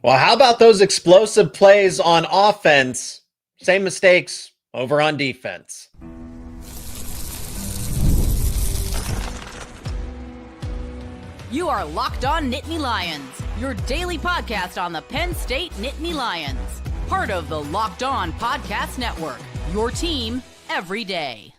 Well, how about those explosive plays on offense? Same mistakes over on defense. You are Locked On Nittany Lions, your daily podcast on the Penn State Nittany Lions. Part of the Locked On Podcast Network, your team every day.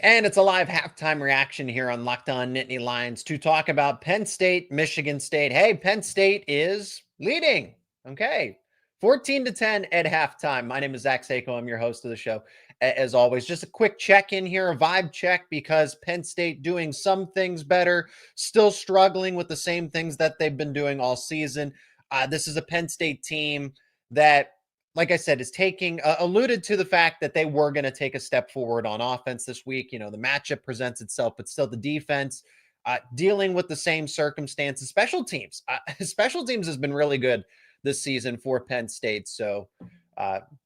And it's a live halftime reaction here on Locked On Nittany Lions to talk about Penn State, Michigan State. Hey, Penn State is leading. Okay. 14-10 at halftime. My name is Seyko. I'm your host of the show. As always, just a quick check-in here, a vibe check, because Penn State doing some things better, still struggling with the same things that they've been doing all season. This is a Penn State team that, like I said, is taking alluded to the fact that they were going to take a step forward on offense this week. You know, the matchup presents itself, but still the defense dealing with the same circumstances. Special teams has been really good this season for Penn State. So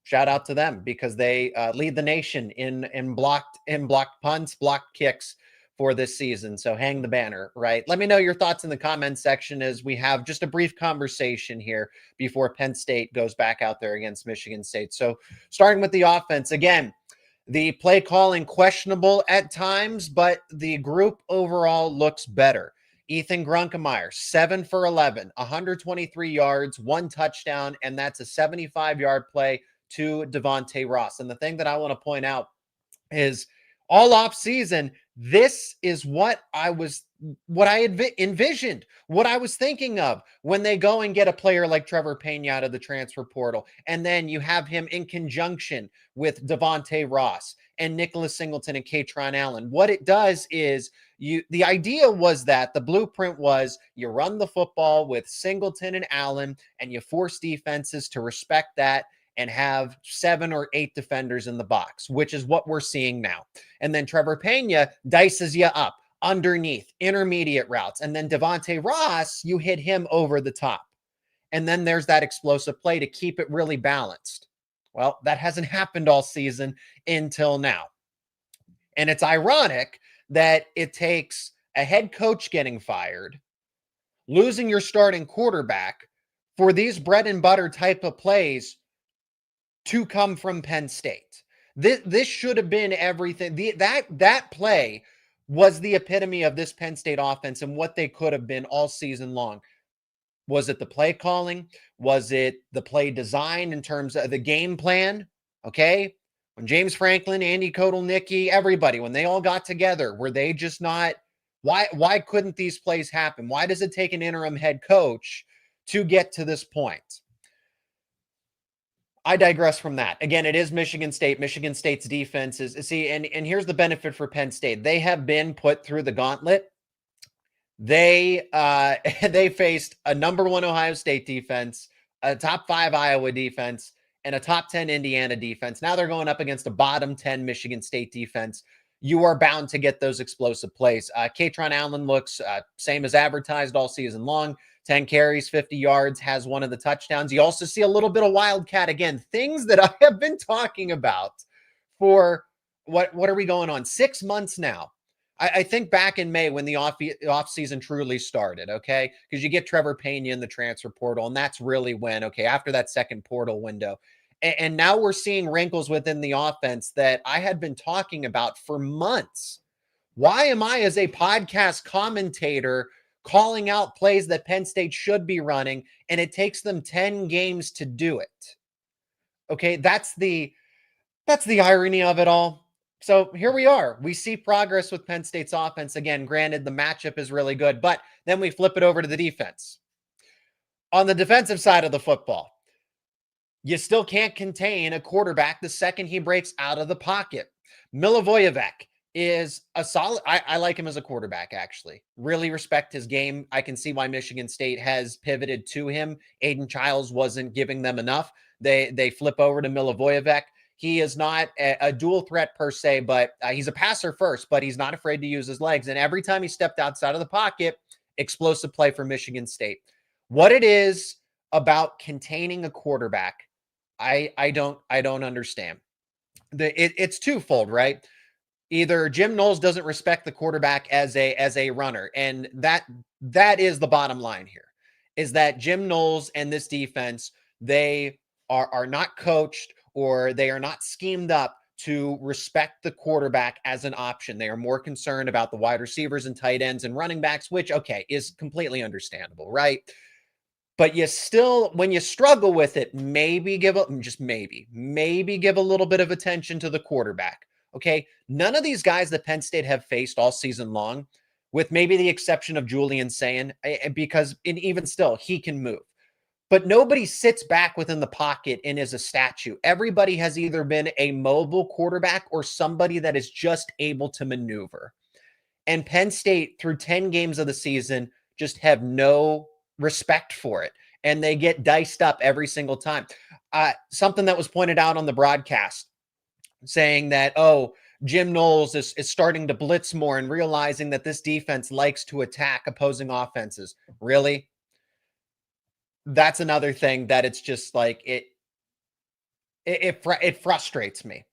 shout out to them, because they lead the nation in blocked punts, blocked kicks for this season. So hang the banner, right? Let me know your thoughts in the comments section as we have just a brief conversation here before Penn State goes back out there against Michigan State. So starting with the offense, again, the play calling questionable at times, but the group overall looks better. Ethan Grunkemeyer, 7 for 11, 123 yards, 1 touchdown, and that's a 75-yard play to Devonte Ross. And the thing that I want to point out is all off season, this is what I envisioned, what I was thinking of when they go and get a player like Trevor Payne out of the transfer portal. And then you have him in conjunction with Devonte Ross and Nicholas Singleton and Katron Allen. What it does is the idea was that the blueprint was you run the football with Singleton and Allen, and you force defenses to respect that and have 7 or 8 defenders in the box, which is what we're seeing now. And then Trevor Payne dices you up underneath, intermediate routes. And then Devonte Ross, you hit him over the top. And then there's that explosive play to keep it really balanced. Well, that hasn't happened all season until now. And it's ironic that it takes a head coach getting fired, losing your starting quarterback, for these bread and butter type of plays to come from Penn State. This should have been everything. That play was the epitome of this Penn State offense and what they could have been all season long. Was it the play calling? Was it the play design in terms of the game plan? Okay. When James Franklin, Andy Kotelnicki, everybody, when they all got together, were they just not, why couldn't these plays happen? Why does it take an interim head coach to get to this point? I digress from that. Again, it is Michigan State. Michigan State's defense is, see, and here's the benefit for Penn State. They have been put through the gauntlet. They faced a number 1 Ohio State defense, a top 5 Iowa defense, and a top 10 Indiana defense. Now they're going up against a bottom 10 Michigan State defense. You are bound to get those explosive plays. Katron Allen looks same as advertised all season long. 10 carries, 50 yards, has 1 of the touchdowns. You also see a little bit of Wildcat. Again, things that I have been talking about for, what are we going on? 6 months now. I think back in May when the off season truly started, okay? Because you get Trevor Payne in the transfer portal, and that's really when, okay, after that second portal window. And now we're seeing wrinkles within the offense that I had been talking about for months. Why am I, as a podcast commentator, calling out plays that Penn State should be running, and it takes them 10 games to do it? Okay, that's the irony of it all. So here we are. We see progress with Penn State's offense. Again, granted, the matchup is really good, but then we flip it over to the defense. On the defensive side of the football, you still can't contain a quarterback the second he breaks out of the pocket. Milivojevic is a solid, I like him as a quarterback, actually. Really respect his game. I can see why Michigan State has pivoted to him. Aiden Childs wasn't giving them enough. They flip over to Milivojevic. He is not a dual threat per se, but he's a passer first, but he's not afraid to use his legs. And every time he stepped outside of the pocket, explosive play for Michigan State. What it is about containing a quarterback, I don't understand. It's twofold, right? Either Jim Knowles doesn't respect the quarterback as a runner, and that is the bottom line here. is that Jim Knowles and this defense, they are not coached, or they are not schemed up to respect the quarterback as an option. They are more concerned about the wide receivers and tight ends and running backs, which, okay, is completely understandable, right? But you still, when you struggle with it, maybe give a little bit of attention to the quarterback. Okay. None of these guys that Penn State have faced all season long, with maybe the exception of Julian Sayin, because even still, he can move. But nobody sits back within the pocket and is a statue. Everybody has either been a mobile quarterback or somebody that is just able to maneuver. And Penn State, through 10 games of the season, just have no respect for it. And they get diced up every single time. Something that was pointed out on the broadcast, saying that, oh, Jim Knowles is starting to blitz more and realizing that this defense likes to attack opposing offenses. Really? That's another thing that it's just like, it frustrates me.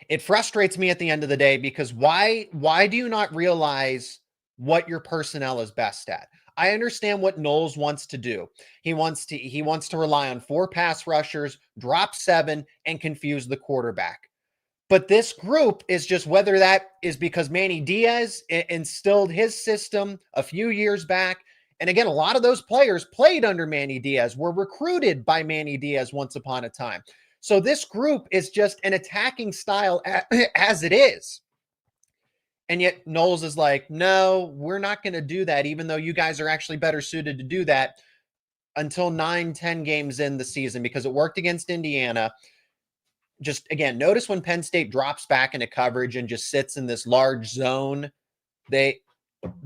It frustrates me at the end of the day, because why do you not realize what your personnel is best at? I understand what Knowles wants to do. He wants to rely on 4 pass rushers, drop 7, and confuse the quarterback. But this group is just, whether that is because Manny Diaz instilled his system a few years back. And again, a lot of those players played under Manny Diaz, were recruited by Manny Diaz once upon a time. So this group is just an attacking style as it is. And yet Knowles is like, no, we're not going to do that, even though you guys are actually better suited to do that, until 9-10 games in the season, because it worked against Indiana. Just, again, notice when Penn State drops back into coverage and just sits in this large zone, they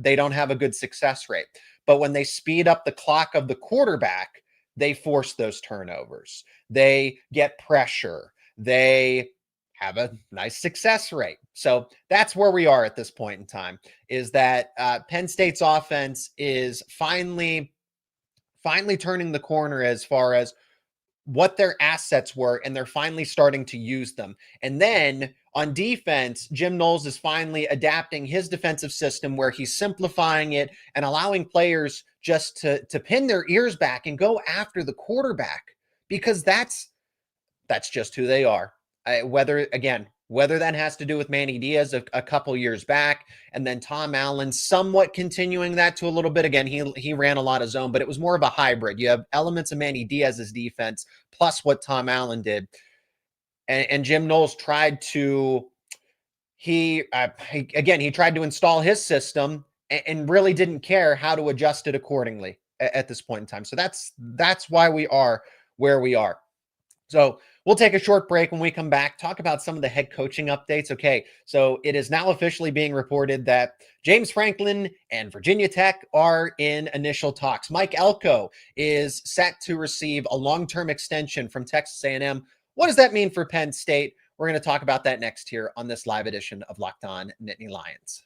don't have a good success rate. But when they speed up the clock of the quarterback, they force those turnovers. They get pressure. They have a nice success rate. So that's where we are at this point in time, is that Penn State's offense is finally turning the corner as far as what their assets were, and they're finally starting to use them. And then on defense, Jim Knowles is finally adapting his defensive system, where he's simplifying it and allowing players just to pin their ears back and go after the quarterback, because that's just who they are. Whether that has to do with Manny Diaz a couple years back, and then Tom Allen somewhat continuing that to a little bit. Again, he ran a lot of zone, but it was more of a hybrid. You have elements of Manny Diaz's defense plus what Tom Allen did. And Jim Knowles tried to, he tried to install his system and really didn't care how to adjust it accordingly at this point in time. So that's why we are where we are. So we'll take a short break. When we come back, talk about some of the head coaching updates. Okay, so it is now officially being reported that James Franklin and Virginia Tech are in initial talks. Mike Elko is set to receive a long-term extension from Texas A&M. What does that mean for Penn State? We're going to talk about that next here on this live edition of Locked On Nittany Lions.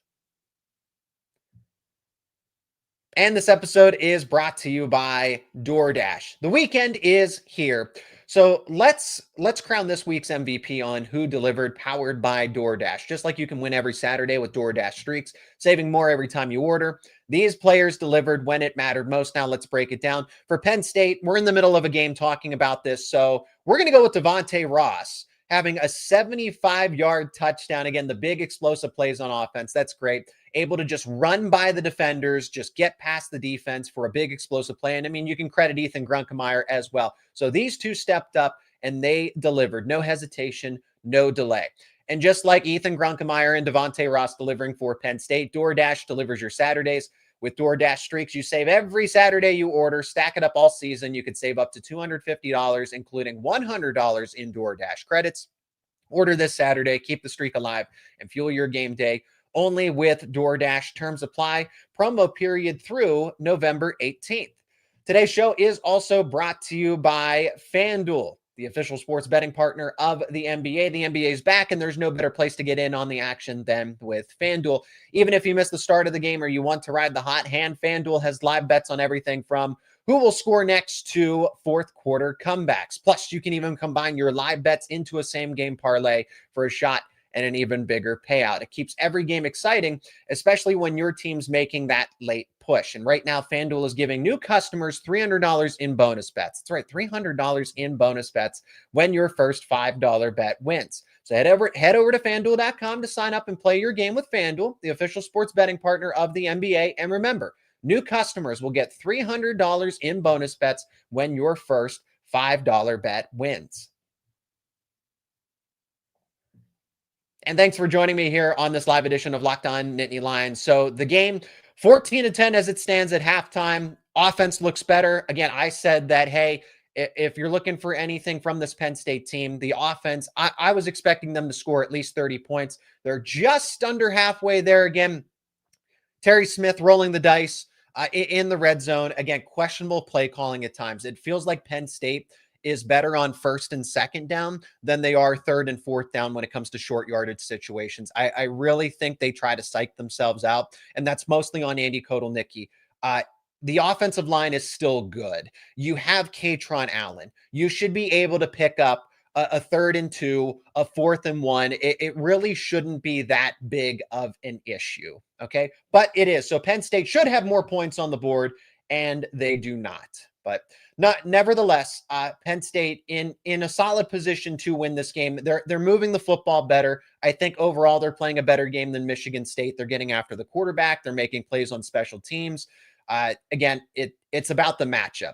And this episode is brought to you by DoorDash. The weekend is here. So let's crown this week's MVP on Who Delivered, powered by DoorDash. Just like you can win every Saturday with DoorDash Streaks, saving more every time you order. These players delivered when it mattered most. Now let's break it down. For Penn State, we're in the middle of a game talking about this. So we're going to go with Devonte Ross having a 75-yard touchdown. Again, the big explosive plays on offense. That's great. Able to just run by the defenders, just get past the defense for a big explosive play. And I mean, you can credit Ethan Grunkemeyer as well. So these two stepped up and they delivered. No hesitation, no delay. And just like Ethan Grunkemeyer and Devonte Ross delivering for Penn State, DoorDash delivers your Saturdays. With DoorDash Streaks, you save every Saturday you order. Stack it up all season. You could save up to $250, including $100 in DoorDash credits. Order this Saturday. Keep the streak alive and fuel your game day. Only with DoorDash. Terms apply. Promo period through November 18th. Today's show is also brought to you by FanDuel, the official sports betting partner of the NBA. The NBA is back, and there's no better place to get in on the action than with FanDuel. Even if you miss the start of the game or you want to ride the hot hand, FanDuel has live bets on everything from who will score next to fourth quarter comebacks. Plus, you can even combine your live bets into a same game parlay for a shot and an even bigger payout. It keeps every game exciting, especially when your team's making that late push. And right now, FanDuel is giving new customers $300 in bonus bets. That's right, $300 in bonus bets when your first $5 bet wins. So head over to FanDuel.com to sign up and play your game with FanDuel, the official sports betting partner of the NBA. And remember, new customers will get $300 in bonus bets when your first $5 bet wins. And thanks for joining me here on this live edition of Locked On Nittany Lions. So the game, 14-10 as it stands at halftime. Offense looks better. Again, I said that, hey, if you're looking for anything from this Penn State team, the offense, I was expecting them to score at least 30 points. They're just under halfway there. Again, Terry Smith rolling the dice in the red zone. Again, questionable play calling at times. It feels like Penn State is better on first and second down than they are third and fourth down when it comes to short yardage situations. I really think they try to psych themselves out, and that's mostly on Andy Kotelnicki. The offensive line is still good. You have Katron Allen. You should be able to pick up a 3rd and 2, a 4th and 1. It really shouldn't be that big of an issue, okay? But it is. So Penn State should have more points on the board, and they do not. But nevertheless, Penn State in a solid position to win this game. They're moving the football better. I think overall they're playing a better game than Michigan State. They're getting after the quarterback. They're making plays on special teams. Again, it's about the matchup.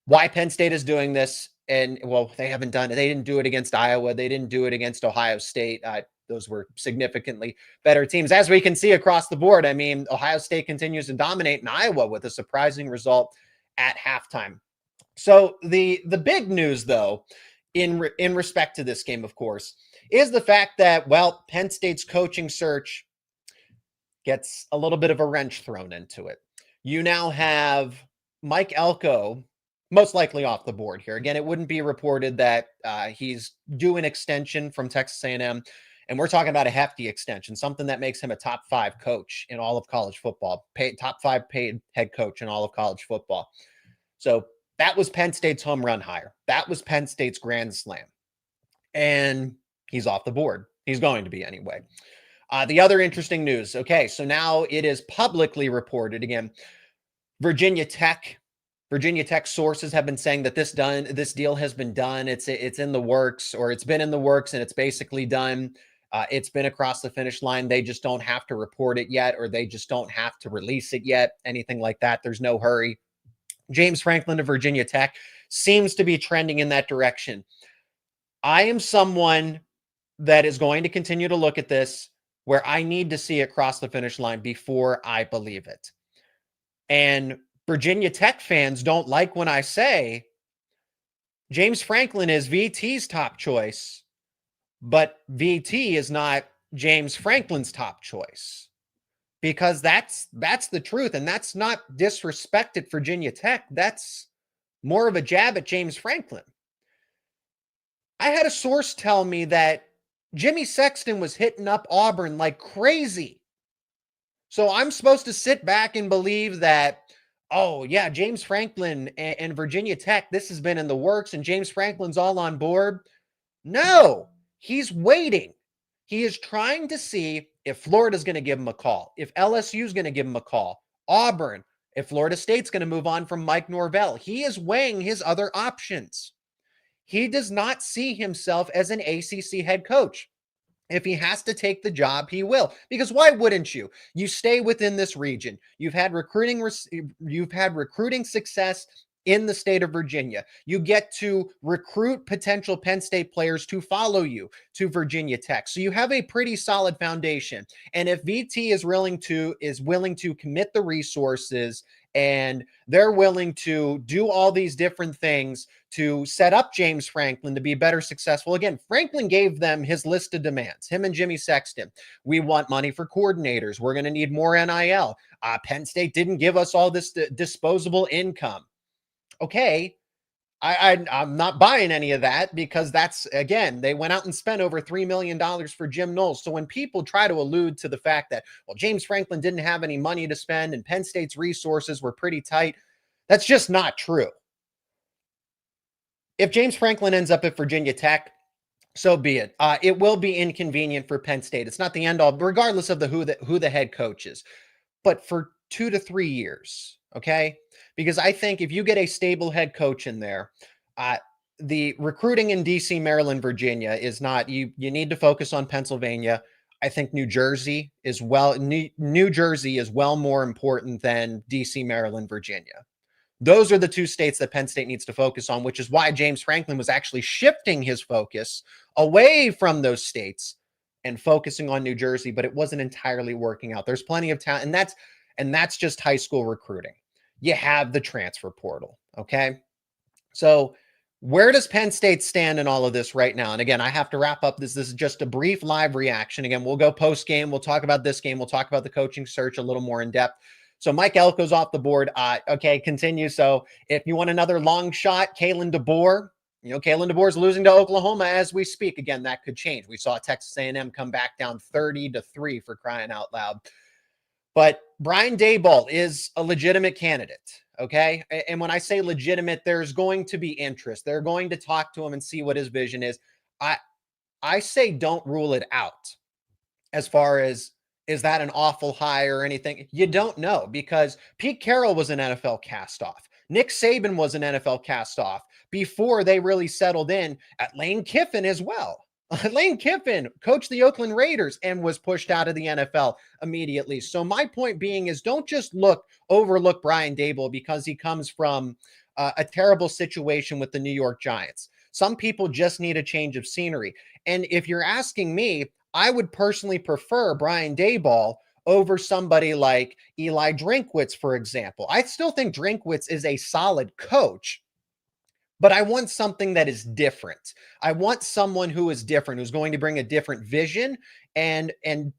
Why Penn State is doing this, and well, they haven't done it. They didn't do it against Iowa. They didn't do it against Ohio State. Those were significantly better teams. As we can see across the board, I mean, Ohio State continues to dominate in Iowa with a surprising result at halftime. So the big news, though, in respect to this game, of course, is the fact that, well, Penn State's coaching search gets a little bit of a wrench thrown into it. You now have Mike Elko most likely off the board here. Again, it wouldn't be reported that he's due an extension from Texas A&M, and we're talking about a hefty extension, something that makes him a top 5 coach in all of college football, top 5 paid head coach in all of college football. So that was Penn State's home run hire. That was Penn State's grand slam. And he's off the board. He's going to be anyway. The other interesting news. Okay, so now it is publicly reported again. Virginia Tech sources have been saying that this deal has been done. It's in the works, or it's been in the works, and it's basically done. It's been across the finish line. They just don't have to report it yet, or they just don't have to release it yet. Anything like that. There's no hurry. James Franklin of Virginia Tech seems to be trending in that direction. I am someone that is going to continue to look at this where I need to see it cross the finish line before I believe it. And Virginia Tech fans don't like when I say James Franklin is VT's top choice, but VT is not James Franklin's top choice. Because that's the truth, and that's not disrespect at Virginia Tech. That's more of a jab at James Franklin. I had a source tell me that Jimmy Sexton was hitting up Auburn like crazy. So I'm supposed to sit back and believe that, oh, yeah, James Franklin and Virginia Tech, this has been in the works, and James Franklin's all on board. No, he's waiting. He is trying to see if Florida's going to give him a call, if LSU's going to give him a call, Auburn, if Florida State's going to move on from Mike Norvell. He is weighing his other options. He does not see himself as an ACC head coach. If he has to take the job, he will. Because why wouldn't you? You stay within this region. You've had recruiting success in the state of Virginia. You get to recruit potential Penn State players to follow you to Virginia Tech. So you have a pretty solid foundation. And if VT is willing to commit the resources, and they're willing to do all these different things to set up James Franklin to be better successful. Again, Franklin gave them his list of demands, him and Jimmy Sexton. We want money for coordinators. We're going to need more NIL. Penn State didn't give us all this disposable income. Okay, I'm not buying any of that, because that's, again, they went out and spent over $3 million for Jim Knowles. So when people try to allude to the fact that, well, James Franklin didn't have any money to spend and Penn State's resources were pretty tight, that's just not true. If James Franklin ends up at Virginia Tech, So be it. It will be inconvenient for Penn State. It's not the end all, regardless of who the head coach is, but for 2 to 3 years, okay? Because I think if you get a stable head coach in there, the recruiting in DC, Maryland, Virginia is not, you need to focus on Pennsylvania. I think New Jersey is New Jersey is well more important than DC, Maryland, Virginia. Those are the two states that Penn State needs to focus on, which is why James Franklin was actually shifting his focus away from those states and focusing on New Jersey, but it wasn't entirely working out. There's plenty of talent, and that's just high school recruiting. You have the transfer portal, okay? So where does Penn State stand in all of this right now? And again, I have to wrap up this. This is just a brief live reaction. Again, we'll go post-game. We'll talk about this game. We'll talk about the coaching search a little more in depth. So Mike Elko's off the board. Okay, continue. So if you want another long shot, Kalen DeBoer, Kalen DeBoer is losing to Oklahoma as we speak. Again, that could change. We saw Texas A&M come back down 30-3 for crying out loud. But Brian Daboll is a legitimate candidate, okay? And when I say legitimate, there's going to be interest. They're going to talk to him and see what his vision is. I say don't rule it out as far as, is that an awful hire or anything? You don't know, because Pete Carroll was an NFL cast-off. Nick Saban was an NFL cast-off before they really settled in at Lane Kiffin as well. Lane Kiffin coached the Oakland Raiders and was pushed out of the NFL immediately. So my point being is, don't just overlook Brian Daboll because he comes from a terrible situation with the New York Giants. Some people just need a change of scenery. And if you're asking me, I would personally prefer Brian Daboll over somebody like Eli Drinkwitz, for example. I still think Drinkwitz is a solid coach, but I want something that is different. I want someone who is different, who's going to bring a different vision and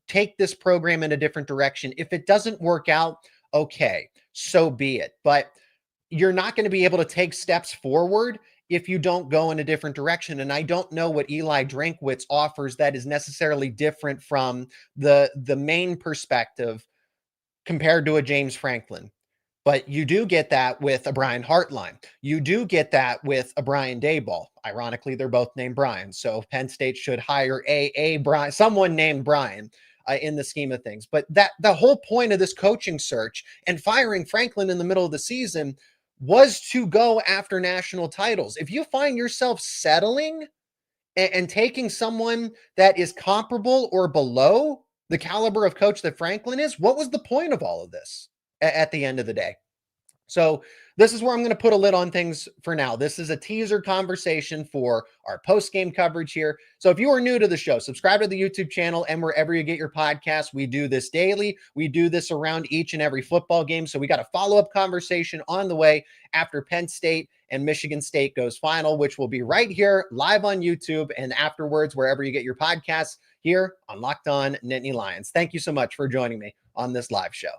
take this program in a different direction. If it doesn't work out, okay, so be it. But you're not going to be able to take steps forward if you don't go in a different direction. And I don't know what Eli Drinkwitz offers that is necessarily different from the main perspective compared to a James Franklin. But you do get that with a Brian Hartline. You do get that with a Brian Daboll. Ironically, they're both named Brian. So Penn State should hire a Brian, someone named Brian in the scheme of things. But the whole point of this coaching search and firing Franklin in the middle of the season was to go after national titles. If you find yourself settling and taking someone that is comparable or below the caliber of coach that Franklin is, what was the point of all of this at the end of the day? So this is where I'm going to put a lid on things for now. This is a teaser conversation for our post-game coverage here. So if you are new to the show, subscribe to the YouTube channel and wherever you get your podcasts. We do this daily. We do this around each and every football game. So we got a follow-up conversation on the way after Penn State and Michigan State goes final, which will be right here live on YouTube and afterwards wherever you get your podcasts here on Locked On Nittany Lions. Thank you so much for joining me on this live show.